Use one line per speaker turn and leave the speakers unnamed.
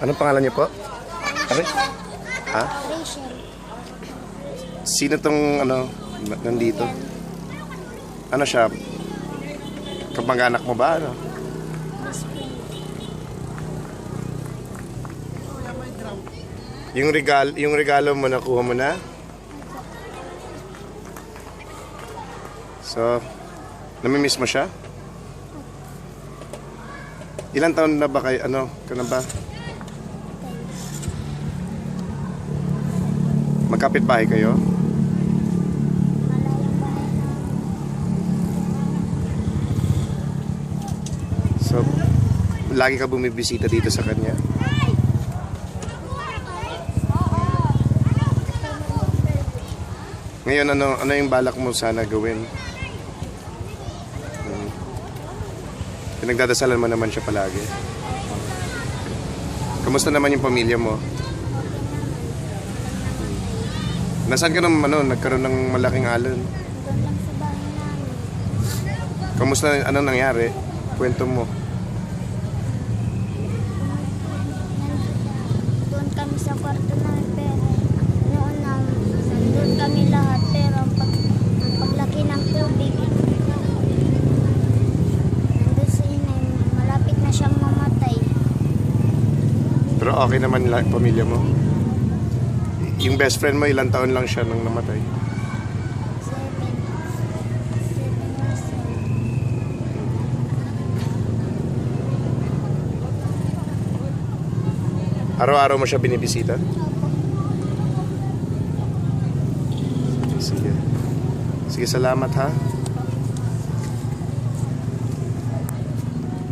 Anong pangalan niyo po? Aray? Ha?
Rachel.
Sino tong nandito? Ano siya? Kamag-anak mo ba? Ano?
Best friend.
Yung regalo mo nakuha mo na? So, namimiss mo siya? Ilang taon na ba kayo? Ka na ba? Magkapit bahay kayo?
Malayang bahay na.
So, lagi ka bumibisita dito sa kanya? Ngayon, ano yung balak mo sana gawin? Pinagdadasalan mo naman siya palagi. Kamusta naman yung pamilya mo? Nasaan ka naman nagkaroon ng malaking alon?
Doon lang sa bahay namin.
Kamusta, anong nangyari? Kwento mo.
Doon kami sa kwarto namin pero noon nandun kami lahat pero ang paglaki ng tubig nandun si inay malapit na siyang mamatay.
Pero okay naman pamilya mo? Yung best friend mo, ilang taon lang siya nung namatay?
7 years old.
Araw-araw mo siya binibisita?
Opo.
Sige. Sige, salamat ha.